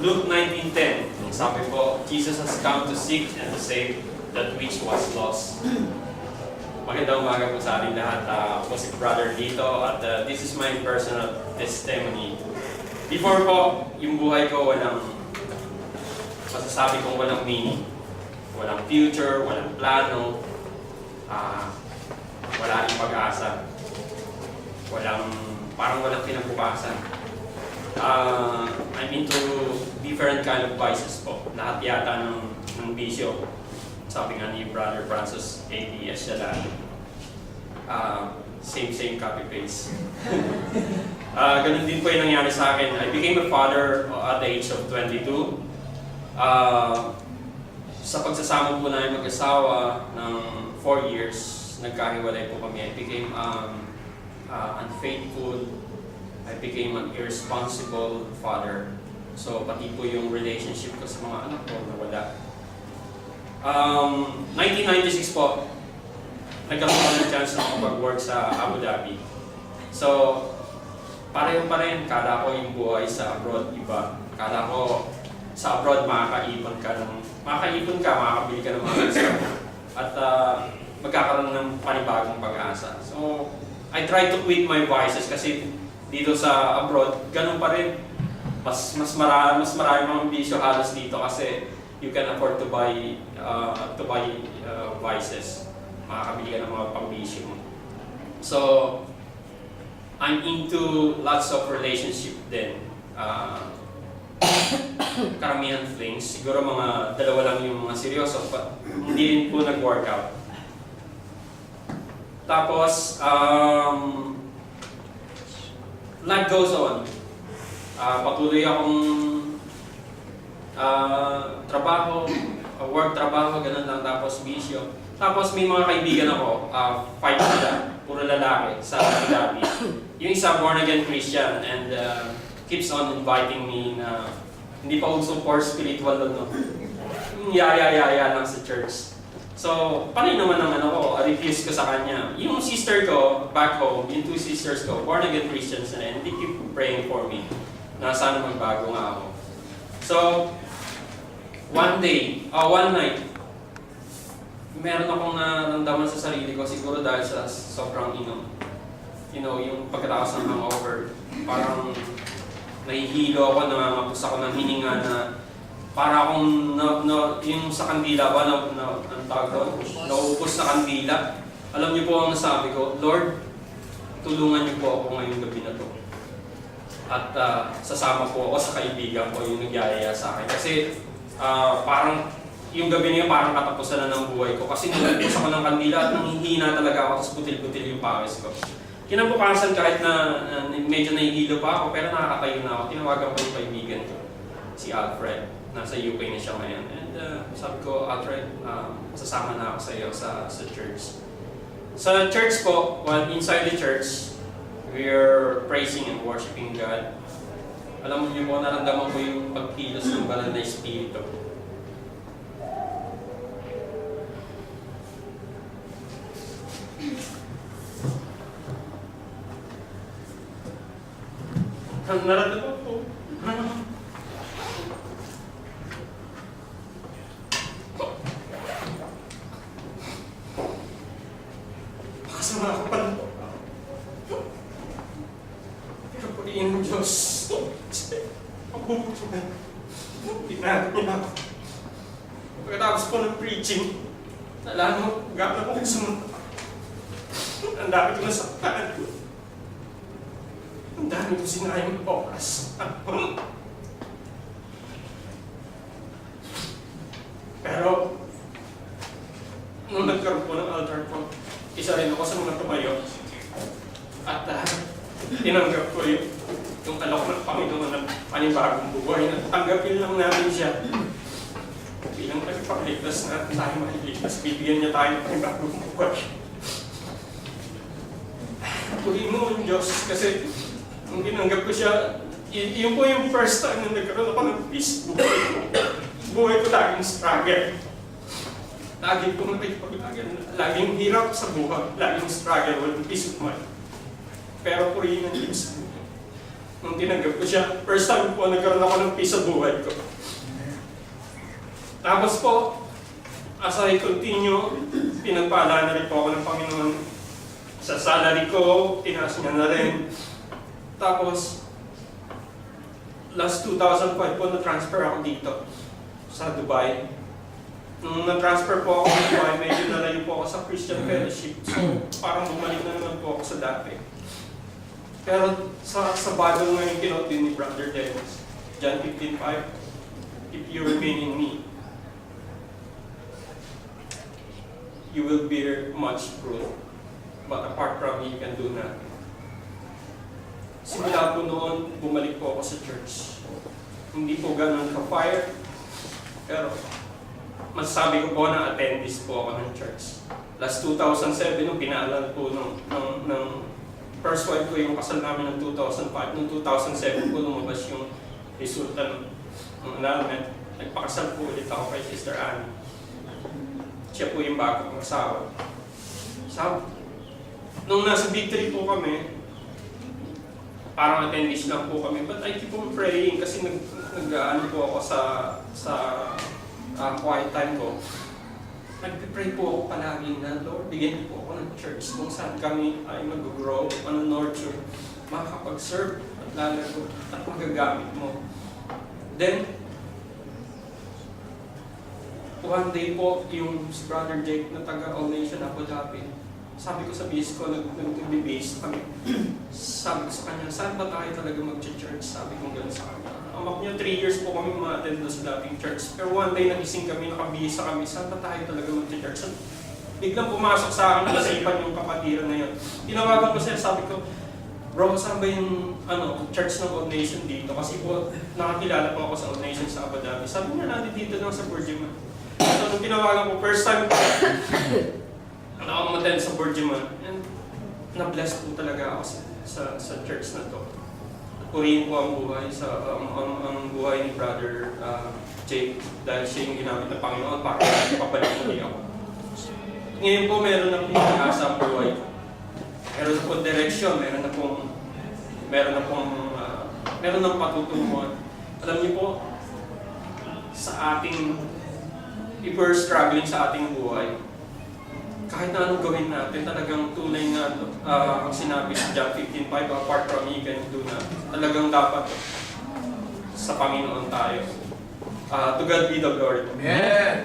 Luke 19:10, sabi po, Jesus has come to seek and to save that which was lost. Magandang umaga po sa ating lahat. Ako si Brother Dito at this is my personal testimony. Before po, yung buhay ko masasabi kong walang meaning. Walang future, walang plano, wala rin pag-asa. Parang walang kinabukasan. I'm into different kind of vices po. Lahat yata ng bisyo. Sabi nga ni Brother Francis ABS siya lang. Same copy-paste. Ganun din po yung nangyari sa akin. I became a father at the age of 22. Sa pagsasama po namin mag-asawa ng 4 years, nagkahiwalay po kami. I became unfaithful. I became an irresponsible father. So, pati po yung relationship ko sa mga anak ko nawala. 1996 po, nagkaroon ko ng chance na mag-work sa Abu Dhabi. So, pareho pa rin. Kala ko yung buhay sa abroad, iba. Kala ko sa abroad makakaipon ka, makakabili ka ng mga gusto. At magkakaroon ng panibagong pag-asa. So, I tried to quit my vices kasi dito sa abroad, ganun pa rin. Mas marami mga bisyo halos dito kasi you can afford to buy vices. Makakabili ka ng mga pang-bisyo mo. So, I'm into lots of relationship din. Karamihan flings. Siguro mga dalawa lang yung mga seryoso, but hindi rin po nag-workout. Tapos, life goes on. Patuloy akong trabaho, ganun lang, tapos bisyo. Tapos may mga kaibigan ako, 5 sila, puro lalaki sa Abu Dhabi. Yung isa born again Christian and keeps on inviting me na hindi pa uso for spiritual no. Yung yaya lang sa church. So, paano naman ang refuse ko sa kanya. Yung sister ko, back home, yung 2 sisters ko, born again Christians na rin, they keep praying for me na sana magbago nga ako. So, one night, meron akong naramdaman sa sarili ko, siguro dahil sa sobrang inom. You know, yung pagkatapos ng hangover, parang nahihilo ako, nangangapos ako ng hininga na para akong yung sa kandila ba, ang tawag doon, nauubos na kandila. Alam niyo po ang nasabi ko, Lord, tulungan niyo po ako ngayong gabi na to. At sasama po ako sa kaibigan ko yung nagyayaya sa akin. Kasi parang yung gabi niya parang katapusan na ng buhay ko. Kasi nilagos ako ng kandila at nanghihina talaga ako, tapos putil-putil yung pawis ko. Kinabukasan kahit na medyo nahihilo pa ako, pero nakakatayo na ako, tinawagan ko yung kaibigan ko, si Alfred. Nasa UK na siya ngayon. And sabi ko, Alfred, sasama na ako sa iyo sa church. Sa church po, while inside the church, we're praising and worshiping God. Alam niyo po, naramdaman ko yung pagkilos ng banal na espiritu. Naramdaman po. Pakasama ako pala. Pero purihin ng Diyos. Mabubutunan. Tinago niya ako. Pagkatapos po ng preaching, nalaman mo, gano'n ako sumunod. Ang dami ko nasaktan. Ang dami ko sinayang oras. Pero, nung nagkaroon po ng altar ko, isa rin ako sa mga tumayo. At tinanggap ko yung alok ng Panginoon ng panibagong buhay na tanggapin lang natin siya. Bilang nagpapagligtas natin tayo mahiligtas, bibigyan niya tayo ng panibagong buhay. Purihin mo yung Diyos kasi nung tinanggap ko siya, yun po yung first time na nagkaroon ako ng peace buhay ko. Buhay ko laging struggle. Laging po nakipaglagan. Laging hirap sa buhay. Laging struggle with peace of mind. Pero purihin ang Diyos. nung tinanggap ko siya. First time po, nagkaroon ako ng peace sa buhay ko. Tapos po, as I continue, pinagpala na rin po ako ng Panginoon. Sa salary ko, tinaas niya na rin. Tapos, last 2005 po, na-transfer ako dito sa Dubai. Nung na-transfer po ako sa Dubai, medyo nalayo po ako sa Christian Fellowship. So, parang bumalik na naman po ako sa dati. Pero sa Bible ngayon kinote din ni Brother Dennis, John 15:5, if you remain in me, you will bear much fruit, but apart from me, you can do nothing. Simula po noon, bumalik po ako sa church. Hindi po ganun ka-fire, pero masasabi ko po na attendee po ako ng church. Last 2007, nung pinaalan po ng first wife ko yung kasal namin ng 2005. Noong 2007 po lumabas yung resulta ng annulment. Nagpakasal po ulit ako kay Sister Annie. Siya po yung bago kong asawa. Nung nasa victory po kami, parang attendees lang po kami. But I keep on praying kasi nag-ano po ako sa quiet time ko. Nag-pray po ako palagi na, Lord, bigyan niyo po ako ng church kung saan kami ay mag-grow, nurture, makakapag-serve at lalago at magagamit mo. Then, one day po, yung si Brother Jake na taga All Nation Abu Dhabi, sabi ko sa base ko, nag-base kami. Sabi ko sa kanya, saan ba tayo talaga mag-church? Sabi ko gano'n sa kanya. Amak niya, 3 years po kami ma-attend sa dating church. Pero one day, nagising kami, nakabihisa kami, saan ba tayo talaga mag-church? Biglang pumasok sa akin, nasipan yung kapatiran na yun. Tinawagan ko siya, sabi ko, bro, saan ba yung church ng All Nation dito? Kasi po, nakakilala po ako sa All Nation sa Abu Dhabi. Sabi niya, nandito dito lang sa Burjiman. So, nung tinawagan ko, first time ako umattend sa Burjiman, and na-bless po talaga ako sa church na to. Purihin po ang buhay ang buhay ni Brother Jake dahil siya yung ginamit ng Panginoon para papalik muli ako. Ngayon po meron na pag-asa ang buhay ko. Meron na pong direksyon, meron ng patutunguhan. Alam niyo po, sa ating, if we're struggling sa ating buhay, kahit na anong gawin natin, talagang tunay na ang sinabi sa John 15:5, apart from me, you can do na. Talagang dapat sa Panginoon tayo. To God be the glory. Amen.